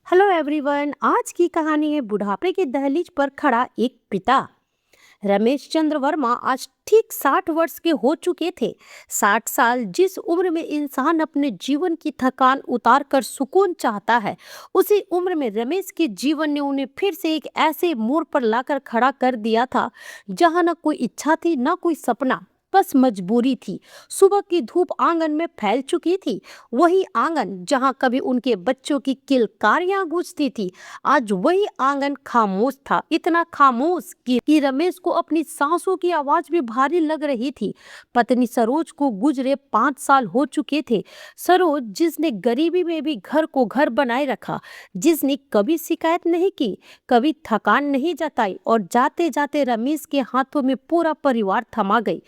Hello everyone. आज की कहानी है बुढ़ापे की दहलीज पर खड़ा एक पिता। रमेश चंद्र वर्मा आज ठीक 60 वर्ष के हो चुके थे। 60 साल जिस उम्र में इंसान अपने जीवन की थकान उतार कर सुकून चाहता है, उसी उम्र में रमेश के जीवन ने उन्हें फिर से एक ऐसे मोड़ पर लाकर खड़ा कर दिया था जहां न कोई इच्छा थी न कोई सपना, बस मजबूरी थी। सुबह की धूप आंगन में फैल चुकी थी। वही आंगन जहां कभी उनके बच्चों की किलकारियां गूंजती थी, आज वही आंगन खामोश था। इतना खामोश कि रमेश को अपनी सांसों की आवाज भी भारी लग रही थी। पत्नी सरोज को गुजरे 5 साल हो चुके थे। सरोज जिसने गरीबी में भी घर को घर बनाए रखा, जिसने कभी शिकायत नहीं की, कभी थकान नहीं जताई, और जाते जाते रमेश के हाथों में पूरा परिवार थमा गई।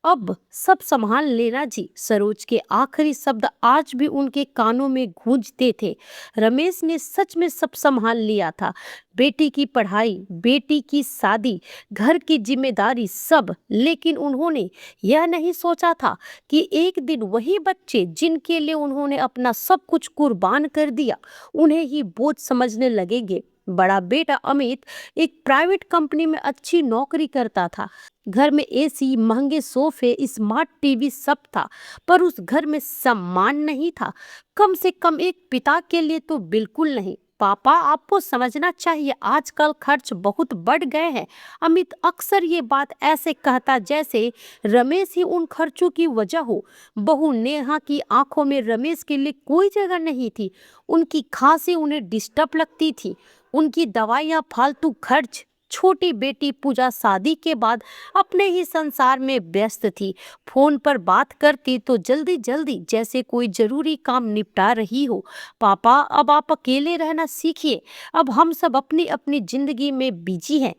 अब सब संभाल लेना जी, सरोज के आखिरी शब्द आज भी उनके कानों में गूंजते थे। रमेश ने सच में सब संभाल लिया था। बेटी की पढ़ाई, बेटी की शादी, घर की जिम्मेदारी, सब। लेकिन उन्होंने यह नहीं सोचा था कि एक दिन वही बच्चे जिनके लिए उन्होंने अपना सब कुछ कुर्बान कर दिया, उन्हें ही बोझ समझने लगेंगे। बड़ा बेटा अमित एक प्राइवेट कंपनी में अच्छी नौकरी करता था। घर में एसी, महंगे सोफे, स्मार्ट टीवी सब था, पर उस घर में सम्मान नहीं था। कम से कम एक पिता के लिए तो बिल्कुल नहीं। पापा, आपको समझना चाहिए, आजकल खर्च बहुत बढ़ गए हैं। अमित अक्सर ये बात ऐसे कहता जैसे रमेश ही उन खर्चों की वजह हो। बहू नेहा की आंखों में रमेश के लिए कोई जगह नहीं थी। उनकी खांसी उन्हें डिस्टर्ब लगती थी, उनकी दवाइयाँ फालतू खर्च। छोटी बेटी पूजा शादी के बाद अपने ही संसार में व्यस्त थी। फोन पर बात करती तो जल्दी जल्दी, जैसे कोई जरूरी काम निपटा रही हो। पापा, अब आप अकेले रहना सीखिए, अब हम सब अपनी अपनी जिंदगी में बिजी हैं।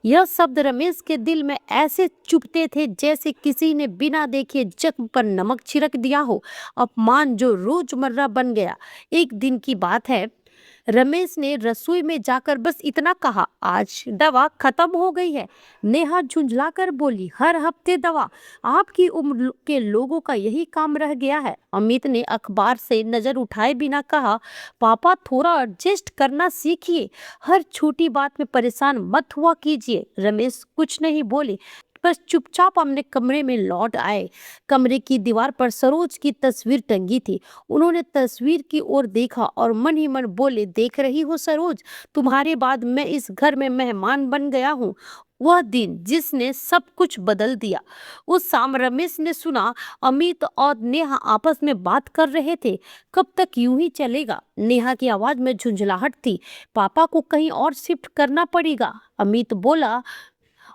यह शब्द रमेश के दिल में ऐसे चुभते थे जैसे किसी ने बिना देखे जख्म पर नमक छिड़क दिया हो। अपमान जो रोजमर्रा बन गया। एक दिन की बात है, रमेश ने रसोई में जाकर बस इतना कहा, आज दवा खत्म हो गई है। नेहा झुंझलाकर बोली, हर हफ्ते दवा? आपकी उम्र के लोगों का यही काम रह गया है। अमित ने अखबार से नजर उठाए बिना कहा, पापा थोड़ा एडजस्ट करना सीखिए, हर छोटी बात में परेशान मत हुआ कीजिए। रमेश कुछ नहीं बोले, बस चुपचाप अपने कमरे में लौट आए। कमरे की दीवार पर सरोज की तस्वीर टंगी थी। उन्होंने तस्वीर की ओर देखा और मन ही मन बोले, देख रही हो सरोज, तुम्हारे बाद मैं इस घर में मेहमान बन गया हूँ। वह दिन जिसने सब कुछ बदल दिया। उस शाम रमेश ने सुना अमित और नेहा आपस में बात कर रहे थे। कब तक यूं ही चलेगा? नेहा की आवाज में झुंझलाहट थी। पापा को कहीं और शिफ्ट करना पड़ेगा। अमित बोला,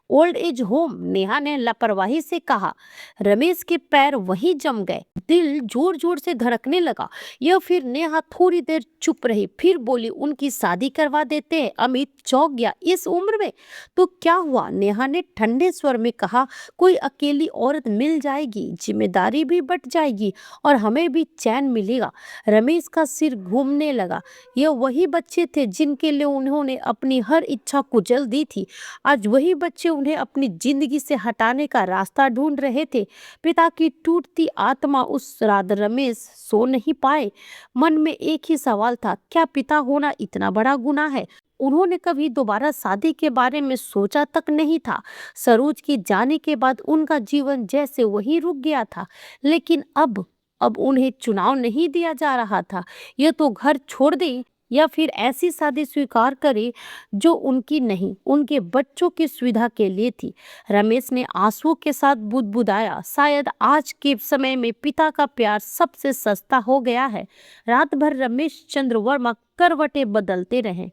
ओल्ड एज होम, नेहा ने लापरवाही से कहा। रमेश के पैर वहीं जम गए, दिल जोर जोर से धड़कने लगा। यह फिर नेहा थोड़ी देर चुप रही, फिर बोली, उनकी शादी करवा देते हैं। अमित चौंक गया, इस उम्र में? तो क्या हुआ? नेहा ने ठंडे स्वर में कहा, कोई अकेली औरत मिल जाएगी, जिम्मेदारी भी बट जाएगी और हमें भी चैन मिलेगा। रमेश का सिर घूमने लगा। यह वही बच्चे थे जिनके लिए उन्होंने अपनी हर इच्छा कुचल दी थी। आज वही बच्चे उन्हें अपनी जिंदगी से हटाने का रास्ता ढूंढ रहे थे। पिता की टूटती आत्मा उस रात रमेश सो नहीं पाए। मन में एक ही सवाल था, क्या पिता होना इतना बड़ा गुनाह है? उन्होंने कभी दोबारा शादी के बारे में सोचा तक नहीं था। सरोज के जाने के बाद उनका जीवन जैसे वही रुक गया था। लेकिन अब उन्हें चुनाव नहीं दिया जा रहा था। यह तो घर छोड़ दे या फिर ऐसी शादी स्वीकार करे जो उनकी नहीं, उनके बच्चों की सुविधा के लिए थी। रमेश ने आंसुओं के साथ बुदबुदाया, शायद आज के समय में पिता का प्यार सबसे सस्ता हो गया है। रात भर रमेश चंद्र वर्मा करवटें बदलते रहे।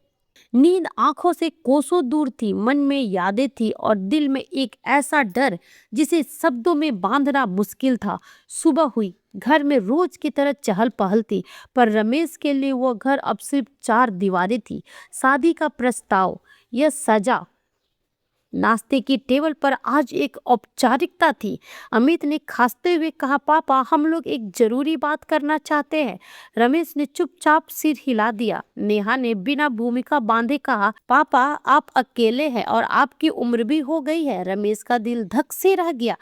नींद आंखों से कोसों दूर थी, मन में यादें थी और दिल में एक ऐसा डर जिसे शब्दों में बांधना मुश्किल था। सुबह हुई, घर में रोज की तरह चहल पहल थी, पर रमेश के लिए वो घर अब सिर्फ 4 दीवारें थी। शादी का प्रस्ताव, यह सजा, नाश्ते की टेबल पर आज एक औपचारिकता थी। अमित ने खांसते हुए कहा, पापा हम लोग एक जरूरी बात करना चाहते हैं। रमेश ने चुपचाप सिर हिला दिया। नेहा ने बिना भूमिका बांधे कहा, पापा आप अकेले हैं और आपकी उम्र भी हो गई है। रमेश का दिल धक से रह गया।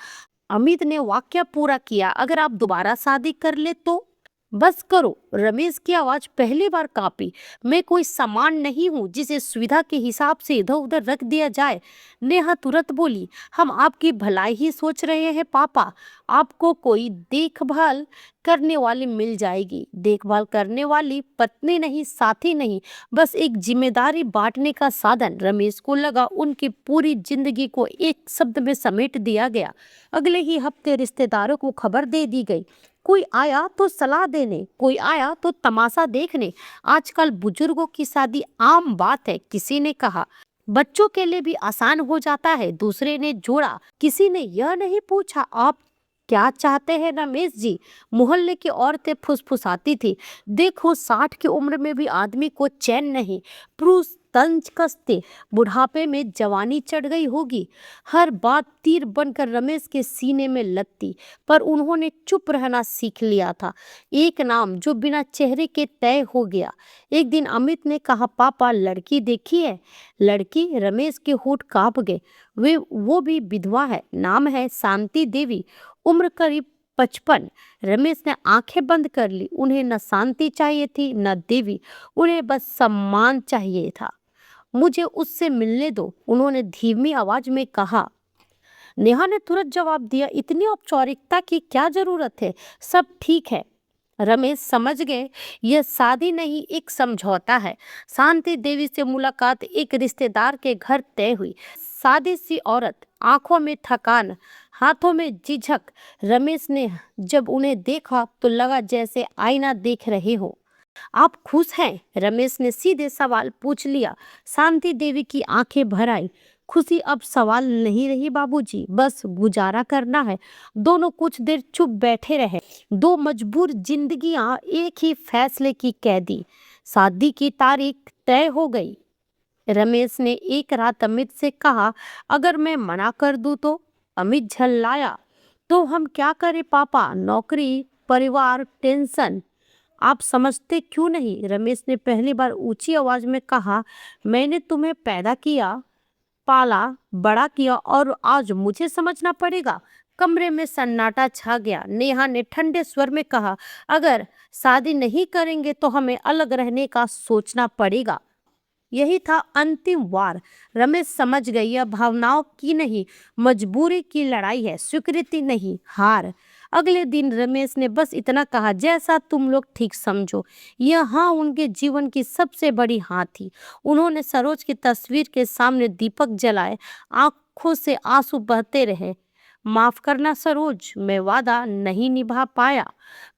अमित ने वाक्य पूरा किया, अगर आप दोबारा शादी कर ले तो? बस करो। रमेश की आवाज पहली बार कांपी। मैं कोई सामान नहीं हूँ जिसे सुविधा के हिसाब से इधर उधर रख दिया जाए। नेहा तुरंत बोली, हम आपकी भलाई ही सोच रहे हैं पापा। आपको कोई देखभाल करने वाली मिल जाएगी। देखभाल करने वाली पत्नी नहीं, साथी नहीं, बस एक जिम्मेदारी बांटने का साधन। रमेश को लगा उनकी पूरी जिंदगी को एक शब्द में समेट दिया गया। अगले ही हफ्ते रिश्तेदारों को खबर दे दी गई। कोई आया तो सलाह देने, कोई आया तो तमाशा देखने। आजकल बुजुर्गों की शादी आम बात है। किसी ने कहा बच्चों के लिए भी आसान हो जाता है, दूसरे ने जोड़ा। किसी ने यह नहीं पूछा आप क्या चाहते हैं रमेश जी। मोहल्ले की औरतें फुसफुसाती थी, देखो 60 की उम्र में भी आदमी को चैन नहीं। पुरुष तंज कसते, बुढ़ापे में जवानी चढ़ गई होगी। हर बात तीर बनकर रमेश के सीने में लगती, पर उन्होंने चुप रहना सीख लिया था। एक नाम जो बिना चेहरे के तय हो गया। एक दिन अमित ने कहा, पापा लड़की देखी है? लड़की? रमेश के होठ कांप गए। वो भी विधवा है, नाम है शांति देवी, उम्र करीब 55। रमेश ने आंखें बंद कर ली। उन्हें न शांति चाहिए थी न देवी, उन्हें बस सम्मान चाहिए था। मुझे उससे मिलने दो, उन्होंने धीमी आवाज में कहा। नेहा ने तुरंत जवाब दिया, इतनी औपचारिकता की क्या जरूरत है, सब ठीक है। रमेश समझ गए यह शादी नहीं, एक समझौता है। शांति देवी से मुलाकात एक रिश्तेदार के घर तय हुई। सादी सी औरत, आंखों में थकान, हाथों में झिझक। रमेश ने जब उन्हें देखा तो लगा जैसे आईना देख रहे हो। आप खुश हैं? रमेश ने सीधे सवाल पूछ लिया। शांति देवी की आंखें भर आई। खुशी अब सवाल नहीं रही बाबूजी, बस गुजारा करना है। दोनों कुछ देर चुप बैठे रहे। दो मजबूर जिंदगियां एक ही फैसले की कैदी। शादी की तारीख तय हो गई। रमेश ने एक रात अमित से कहा, अगर मैं मना कर दूं तो? अमित झल्लाया, तो हम क्या करें पापा, नौकरी, परिवार, टेंशन। आप समझते क्यों नहीं? रमेश ने पहली बार ऊंची आवाज में कहा, मैंने तुम्हें पैदा किया, पाला, बड़ा किया और आज मुझे समझना पड़ेगा। कमरे में सन्नाटा छा गया। नेहा ने ठंडे स्वर में कहा, अगर शादी नहीं करेंगे तो हमें अलग रहने का सोचना पड़ेगा। यही था अंतिम वार। रमेश समझ गई यह भावनाओं की नहीं, मजबूरी की लड़ाई है, स्वीकृति नहीं, हार। अगले दिन रमेश ने बस इतना कहा, जैसा तुम लोग ठीक समझो। यह हाँ उनके जीवन की सबसे बड़ी हाँ थी। उन्होंने सरोज की तस्वीर के सामने दीपक जलाए, आंखों से आंसू बहते रहे। माफ करना सरोज, मैं वादा नहीं निभा पाया,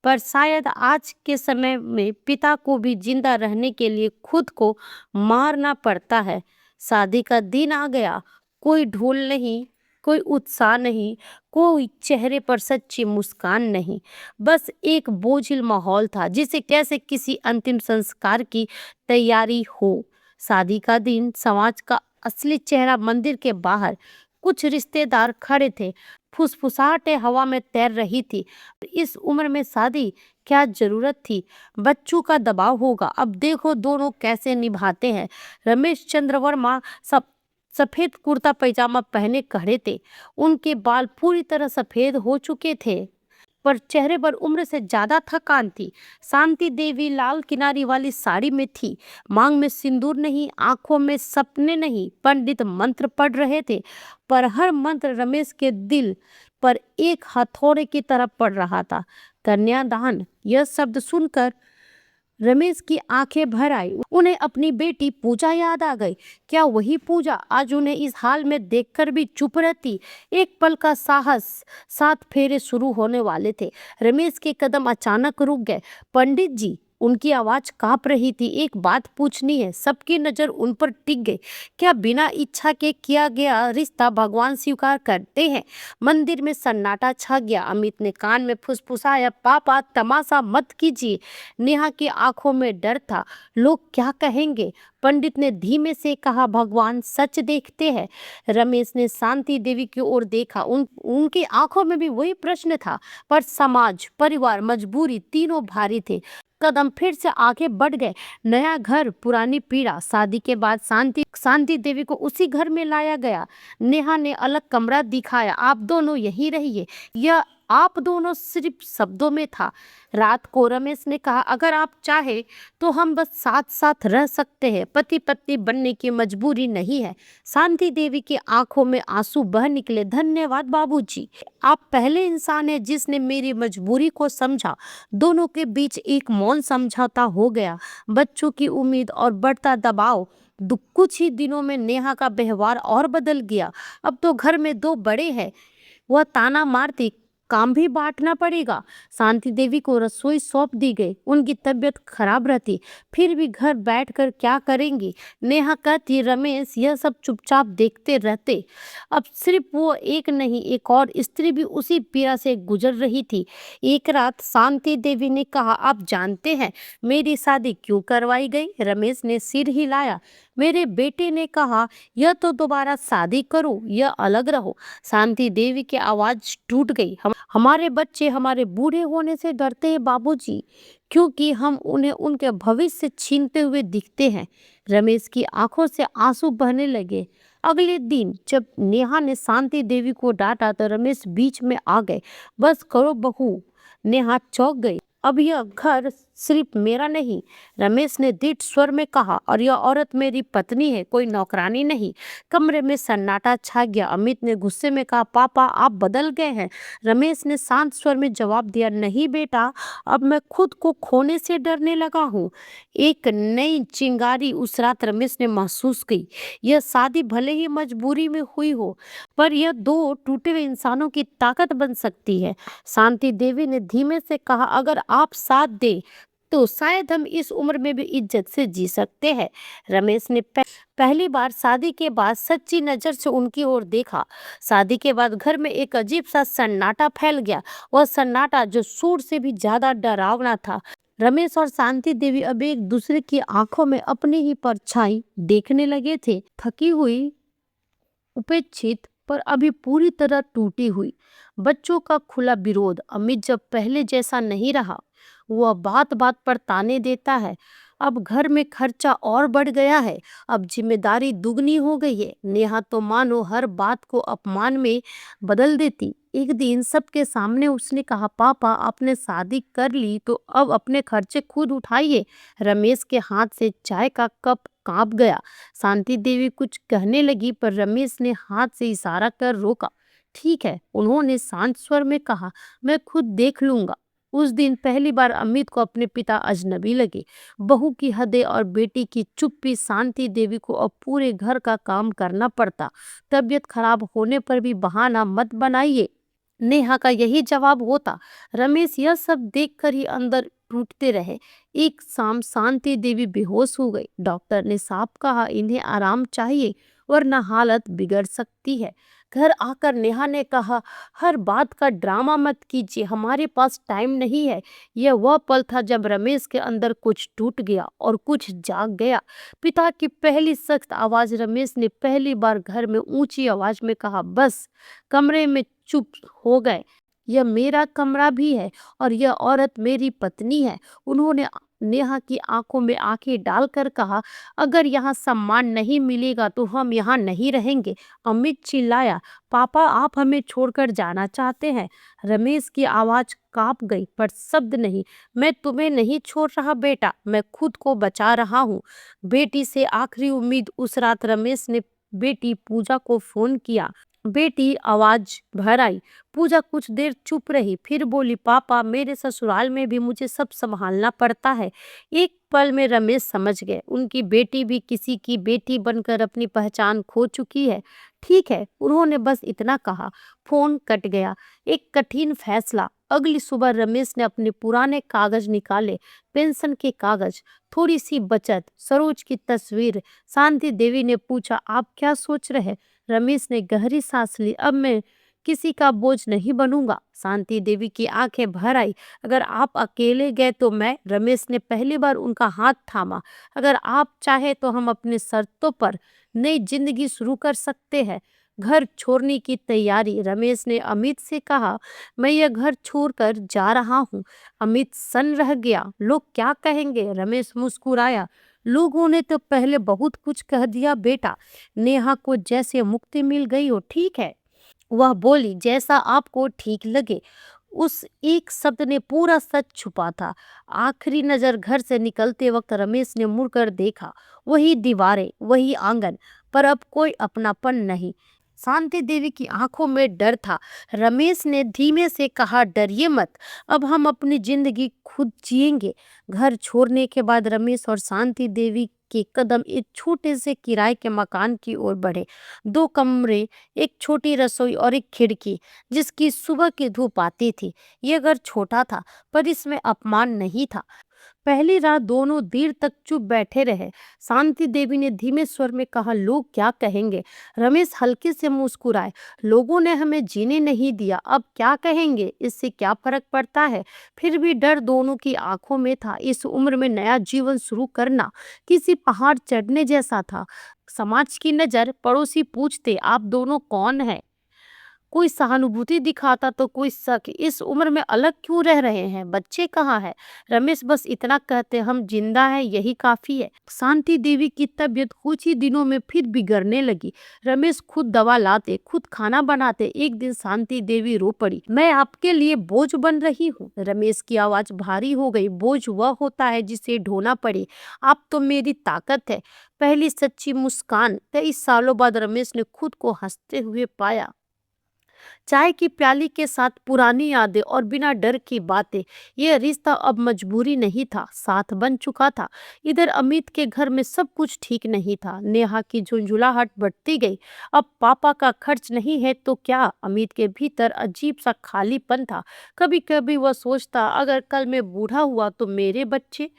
पर शायद आज के समय में पिता को भी जिंदा रहने के लिए खुद को मारना पड़ता है। शादी का दिन आ गया। कोई ढोल नहीं, कोई उत्साह नहीं, कोई चेहरे पर सच्ची मुस्कान नहीं, बस एक बोझिल माहौल था, जिसे कैसे किसी अंतिम संस्कार की तैयारी हो। शादी का दिन, समाज का असली चेहरा मंदिर के बाहर। कुछ रिश्तेदार खड़े थे, फुसफुसाहटें हवा में तैर रही थी। इस उम्र में शादी, क्या जरूरत थी? बच्चों का दबाव होगा। अब देखो दोनों कैसे निभाते हैं। रमेश चंद्र वर्मा सब सफेद कुर्ता पैजामा पहने खड़े थे। उनके बाल पूरी तरह सफेद हो चुके थे, पर चेहरे पर उम्र से ज्यादा थकान थी। शांति देवी लाल किनारी वाली साड़ी में थी, मांग में सिंदूर नहीं, आंखों में सपने नहीं। पंडित मंत्र पढ़ रहे थे, पर हर मंत्र रमेश के दिल पर एक हथौड़े की तरह पड़ रहा था। कन्यादान, यह शब्द सुनकर रमेश की आंखें भर आई। उन्हें अपनी बेटी पूजा याद आ गई। क्या वही पूजा आज उन्हें इस हाल में देखकर भी चुप रहती? एक पल का साहस। 7 फेरे शुरू होने वाले थे। रमेश के कदम अचानक रुक गए। पंडित जी, उनकी आवाज कांप रही थी, एक बात पूछनी है। सबकी नजर उन पर टिक गई। क्या बिना इच्छा के किया गया रिश्ता भगवान स्वीकार करते हैं? मंदिर में सन्नाटा छा गया। अमित ने कान में फुसफुसाया, पापा तमाशा मत कीजिए। नेहा की आंखों में डर था, लोग क्या कहेंगे? पंडित ने धीमे से कहा, भगवान सच देखते हैं। रमेश ने शांति देवी की ओर देखा। उनकी आंखों में भी वही प्रश्न था, पर समाज, परिवार, मजबूरी तीनों भारी थे। कदम फिर से आगे बढ़ गए। नया घर, पुरानी पीड़ा। शादी के बाद शांति देवी को उसी घर में लाया गया। नेहा ने अलग कमरा दिखाया, आप दोनों यहीं रहिए। यह आप दोनों सिर्फ शब्दों में था। रात को रमेश ने कहा, अगर आप चाहे तो हम बस साथ साथ रह सकते हैं, पति पत्नी बनने की मजबूरी नहीं है। शांति देवी की आंखों में आंसू बह निकले। धन्यवाद बाबूजी, आप पहले इंसान हैं जिसने मेरी मजबूरी को समझा। दोनों के बीच एक मौन समझौता हो गया। बच्चों की उम्मीद और बढ़ता दबाव, कुछ ही दिनों में नेहा का व्यवहार और बदल गया। अब तो घर में दो बड़े हैं, वह ताना मारती, काम भी बांटना पड़ेगा। शांति देवी को रसोई सौंप दी गई। उनकी तबीयत खराब रहती, फिर भी घर बैठकर क्या करेंगी। नेहा कहती, रमेश यह सब चुपचाप देखते रहते। अब सिर्फ वो एक नहीं, एक और स्त्री भी उसी पीड़ा से गुजर रही थी। एक रात शांति देवी ने कहा, आप जानते हैं मेरी शादी क्यों करवाई गई? रमेश ने सिर हिलाया। मेरे बेटे ने कहा, यह तो दोबारा शादी करो या अलग रहो। शांति देवी की आवाज टूट गई। हमारे बच्चे हमारे बूढ़े होने से डरते हैं बाबूजी, क्योंकि हम उन्हें उनके भविष्य से छीनते हुए दिखते हैं। रमेश की आंखों से आंसू बहने लगे। अगले दिन जब नेहा ने शांति देवी को डांटा तो रमेश बीच में आ गए। बस करो बहू। नेहा चौंक गई। अब यह घर सिर्फ मेरा नहीं, रमेश ने दृढ़ स्वर में कहा, और यह औरत मेरी पत्नी है, कोई नौकरानी नहीं। कमरे में सन्नाटा छा गया। अमित ने गुस्से में कहा, पापा आप बदल गए हैं। रमेश ने शांत स्वर में जवाब दिया, नहीं बेटा, अब मैं खुद को खोने से डरने लगा हूँ। एक नई चिंगारी उस रात रमेश ने महसूस की। यह शादी भले ही मजबूरी में हुई हो, पर यह दो टूटे हुए इंसानों की ताकत बन सकती है। शांति देवी ने धीमे से कहा, अगर आप साथ दे तो शायद हम इस उम्र में भी इज्जत से जी सकते हैं। रमेश ने पहली बार शादी के बाद सच्ची नजर से उनकी ओर देखा। शादी के बाद घर में एक अजीब सा सन्नाटा फैल गया। वह सन्नाटा जो सूर से भी ज्यादा डरावना था। रमेश और शांति देवी अब एक दूसरे की आंखों में अपनी ही परछाई देखने लगे थे। थकी हुई, उपेक्षित, पर अभी पूरी तरह टूटी हुई। बच्चों का खुला विरोध। अमित जब पहले जैसा नहीं रहा, वह बात बात पर ताने देता है। अब घर में खर्चा और बढ़ गया है, अब जिम्मेदारी दुगनी हो गई है। नेहा तो मानो हर बात को अपमान में बदल देती। एक दिन सबके सामने उसने कहा, पापा आपने शादी कर ली तो अब अपने खर्चे खुद उठाइए। रमेश के हाथ से चाय का कप कांप गया। शांति देवी कुछ कहने लगी, पर रमेश ने हाथ से इशारा कर रोका। ठीक है, उन्होंने शांत स्वर में कहा, मैं खुद देख लूंगा। उस दिन पहली बार अमित को अपने पिता अजनबी लगे। बहू की हदें और बेटी की चुप्पी। शांति देवी को अब पूरे घर का काम करना पड़ता। तबीयत खराब होने पर भी बहाना मत बनाइए, नेहा का यही जवाब होता। रमेश यह सब देखकर ही अंदर टूटते रहे। एक शाम शांति देवी बेहोश हो गई। डॉक्टर ने साफ कहा, इन्हें आराम चाहिए वरना हालत बिगड़ सकती है। घर आकर नेहा ने कहा, हर बात का ड्रामा मत कीजिए, हमारे पास टाइम नहीं है। यह वह पल था जब रमेश के अंदर कुछ टूट गया और कुछ जाग गया। पिता की पहली सख्त आवाज। रमेश ने पहली बार घर में ऊंची आवाज में कहा, बस। कमरे में चुप हो गए। यह मेरा कमरा भी है और यह औरत मेरी पत्नी है। उन्होंने नेहा की आंखों में आंखें डालकर कहा, अगर यहाँ सम्मान नहीं मिलेगा तो हम यहाँ नहीं रहेंगे। अमित चिल्लाया, पापा आप हमें छोड़कर जाना चाहते हैं? रमेश की आवाज कांप गई, पर शब्द नहीं। मैं तुम्हें नहीं छोड़ रहा बेटा, मैं खुद को बचा रहा हूँ। बेटी से आखिरी उम्मीद। उस रात रमेश ने बेटी पूजा को फोन किया। बेटी आवाज भर आई। पूजा कुछ देर चुप रही, फिर बोली, पापा मेरे ससुराल में भी मुझे सब संभालना पड़ता है। एक पल में रमेश समझ गए, उनकी बेटी भी किसी की बेटी बनकर अपनी पहचान खो चुकी है। ठीक है, उन्होंने बस इतना कहा। फोन कट गया। एक कठिन फैसला। अगली सुबह रमेश ने अपने पुराने कागज निकाले, पेंशन के कागज, थोड़ी सी बचत, सरोज की तस्वीर। शांति देवी ने पूछा, आप क्या सोच रहे? रमेश ने गहरी सांस ली, अब मैं किसी का बोझ नहीं बनूंगा। शांति देवी की आंखें भर आई। अगर आप अकेले गए तो मैं। रमेश ने पहली बार उनका हाथ थामा। अगर आप चाहे तो हम अपने शर्तों पर नई जिंदगी शुरू कर सकते हैं। घर छोड़ने की तैयारी। रमेश ने अमित से कहा, मैं यह घर छोड़कर जा रहा हूँ। अमित सन्न रह गया। लोग क्या कहेंगे? रमेश मुस्कुराया, लोगों ने तो पहले बहुत कुछ कह दिया बेटा। नेहा को जैसे मुक्ति मिल गई हो। ठीक है, वह बोली, जैसा आपको ठीक लगे। उस एक शब्द ने पूरा सच छुपा था। आखिरी नजर घर से निकलते वक्त रमेश ने मुड़कर देखा। वही दीवारें, वही आंगन, पर अब कोई अपनापन नहीं। शांति देवी की आंखों में डर था। रमेश ने धीमे से कहा, डरिए मत, अब हम अपनी जिंदगी खुद जिएंगे। घर छोड़ने के बाद रमेश और शांति देवी के कदम एक छोटे से किराए के मकान की ओर बढ़े। 2 कमरे, एक छोटी रसोई और एक खिड़की जिसकी सुबह की धूप आती थी। ये घर छोटा था, पर इसमें अपमान नहीं था। पहली रात दोनों देर तक चुप बैठे रहे। शांति देवी ने धीमे स्वर में कहा, लोग क्या कहेंगे? रमेश हल्के से मुस्कुराए। लोगों ने हमें जीने नहीं दिया, अब क्या कहेंगे, इससे क्या फर्क पड़ता है? फिर भी डर दोनों की आंखों में था। इस उम्र में नया जीवन शुरू करना किसी पहाड़ चढ़ने जैसा था। समाज की नजर, पड़ोसी पूछते, आप दोनों कौन हैं? कोई सहानुभूति दिखाता तो कोई शक। इस उम्र में अलग क्यों रह रहे हैं? बच्चे कहाँ हैं? रमेश बस इतना कहते, हम जिंदा हैं, यही काफी है। शांति देवी की तबीयत कुछ ही दिनों में फिर बिगड़ने लगी। रमेश खुद दवा लाते, खुद खाना बनाते। एक दिन शांति देवी रो पड़ी, मैं आपके लिए बोझ बन रही हूँ। रमेश की आवाज भारी हो गई। बोझ वह होता है जिसे ढोना पड़े, आप तो मेरी ताकत है। पहली सच्ची मुस्कान। 23 सालों बाद रमेश ने खुद को हंसते हुए पाया। चाय की प्याली के साथ पुरानी यादें और बिना डर की बातें। यह रिश्ता अब मजबूरी नहीं था, साथ बन चुका था। इधर अमित के घर में सब कुछ ठीक नहीं था। नेहा की झुंझुलाहट बढ़ती गई। अब पापा का खर्च नहीं है तो क्या? अमित के भीतर अजीब सा खालीपन था। कभी कभी वह सोचता, अगर कल मैं बूढ़ा हुआ तो मेरे बच्चे।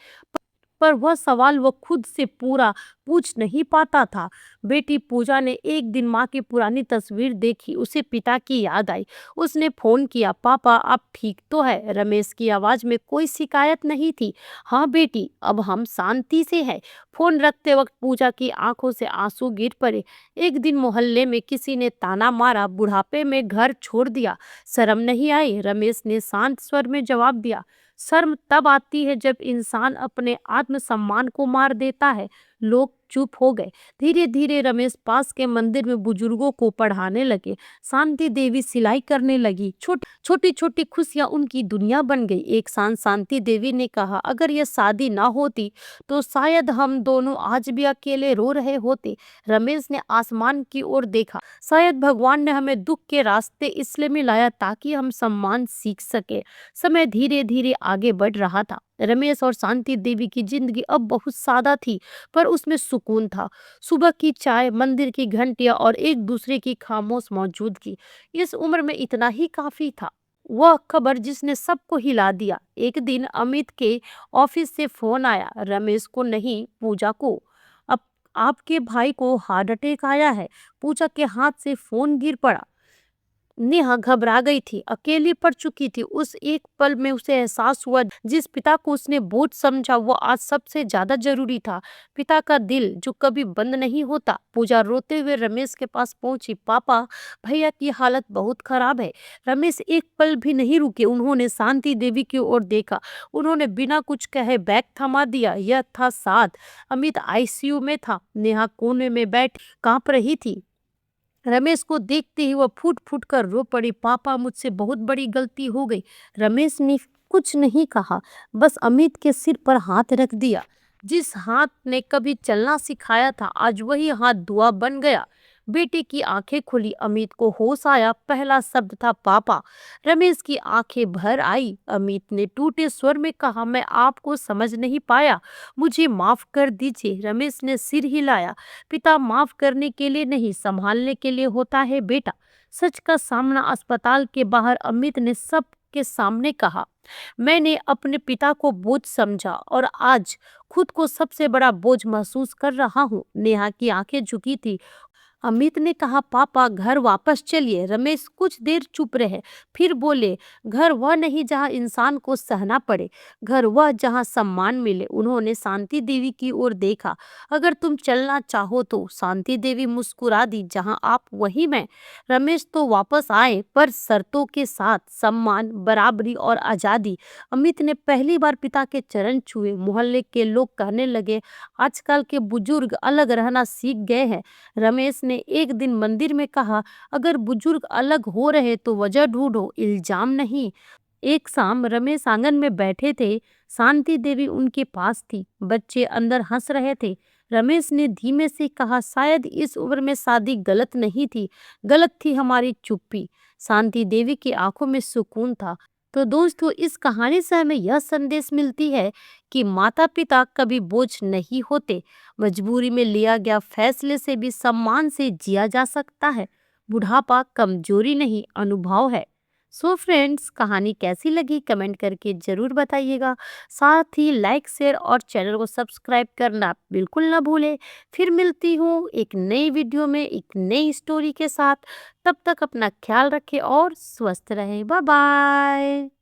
पर वह सवाल वो खुद से पूरा पूछ नहीं पाता था। बेटी पूजा ने एक दिन माँ की पुरानी तस्वीर देखी। उसे पिता की याद आई। उसने फोन किया, पापा आप ठीक तो है? रमेश की आवाज में कोई शिकायत नहीं थी। हाँ बेटी, अब हम शांति से हैं। फोन रखते वक्त पूजा की आंखों से आंसू गिर पड़े। एक दिन मोहल्ले में किसी ने ताना मारा, बुढ़ापे में घर छोड़ दिया, शर्म नहीं आई? रमेश ने शांत स्वर में जवाब दिया, शर्म तब आती है जब इंसान अपने आत्मसम्मान को मार देता है। लोग चुप हो गए। धीरे धीरे रमेश पास के मंदिर में बुजुर्गों को पढ़ाने लगे। शांति देवी सिलाई करने लगी। छोटी छोटी खुशियां उनकी दुनिया बन गई। एक शाम शांति देवी ने कहा, अगर यह शादी ना होती तो शायद हम दोनों आज भी अकेले रो रहे होते। रमेश ने आसमान की ओर देखा। शायद भगवान ने हमें दुख के रास्ते इसलिए मिलाया ताकि हम सम्मान सीख सके। समय धीरे धीरे आगे बढ़ रहा था। रमेश और शांति देवी की जिंदगी अब बहुत सादा थी, पर उसमें सुकून था। सुबह की चाय, मंदिर की घंटियां और एक दूसरे की खामोश मौजूदगी। इस उम्र में इतना ही काफी था। वह खबर जिसने सबको हिला दिया। एक दिन अमित के ऑफिस से फोन आया, रमेश को नहीं, पूजा को। अब आपके भाई को हार्ट अटैक आया है। पूजा के हाथ से फोन गिर पड़ा। नेहा घबरा गई थी, अकेली पड़ चुकी थी। उस एक पल में उसे एहसास हुआ, जिस पिता को उसने बोझ समझा वो आज सबसे ज्यादा जरूरी था। पिता का दिल जो कभी बंद नहीं होता। पूजा रोते हुए रमेश के पास पहुंची, पापा भैया की हालत बहुत खराब है। रमेश एक पल भी नहीं रुके। उन्होंने शांति देवी की ओर देखा। उन्होंने बिना कुछ कहे बैग थमा दिया। यह था साथ। अमित आईसीयू में था। नेहा कोने में बैठ कांप रही थी। रमेश को देखते ही वह फूट फूट कर रो पड़ी, पापा मुझसे बहुत बड़ी गलती हो गई। रमेश ने कुछ नहीं कहा, बस अमित के सिर पर हाथ रख दिया। जिस हाथ ने कभी चलना सिखाया था, आज वही हाथ दुआ बन गया। बेटे की आंखें खुली। अमित को होश आया। पहला शब्द था पापा। रमेश की आंखें भर आई। अमित ने टूटे स्वर में कहा, मैं आपको समझ नहीं पाया, मुझे माफ कर दीजिए। रमेश ने सिर हिलाया। पिता माफ करने के लिए नहीं, संभालने के लिए होता है बेटा। सच का सामना अस्पताल के बाहर अमित ने सब के सामने कहा, मैंने अपने पिता को बोझ समझा और आज खुद को सबसे बड़ा बोझ महसूस कर रहा हूँ। नेहा की आंखें झुकी थी। अमित ने कहा, पापा घर वापस चलिए। रमेश कुछ देर चुप रहे, फिर बोले, घर वह नहीं जहाँ इंसान को सहना पड़े, घर वह जहाँ सम्मान मिले। उन्होंने शांति देवी की ओर देखा। अगर तुम चलना चाहो तो। शांति देवी मुस्कुरा दी, जहाँ आप वही मैं। रमेश तो वापस आए, पर शर्तों के साथ, सम्मान, बराबरी और आजादी। अमित ने पहली बार पिता के चरण छुए। मोहल्ले के लोग कहने लगे, आजकल के बुजुर्ग अलग रहना सीख गए हैं। रमेश ने एक दिन मंदिर में कहा, अगर बुजुर्ग अलग हो रहे तो वजह ढूंढो, इल्जाम नहीं। एक शाम रमेश आंगन में बैठे थे। शांति देवी उनके पास थी। बच्चे अंदर हंस रहे थे। रमेश ने धीमे से कहा, शायद इस उम्र में शादी गलत नहीं थी, गलत थी हमारी चुप्पी। शांति देवी की आंखों में सुकून था। तो दोस्तों, इस कहानी से हमें यह संदेश मिलती है कि माता पिता कभी बोझ नहीं होते। मजबूरी में लिया गया फैसले से भी सम्मान से जिया जा सकता है। बुढ़ापा कमजोरी नहीं, अनुभव है। सो फ्रेंड्स, कहानी कैसी लगी कमेंट करके ज़रूर बताइएगा। साथ ही लाइक शेयर और चैनल को सब्सक्राइब करना बिल्कुल ना भूलें। फिर मिलती हूँ एक नई वीडियो में एक नई स्टोरी के साथ। तब तक अपना ख्याल रखें और स्वस्थ रहें। Bye bye.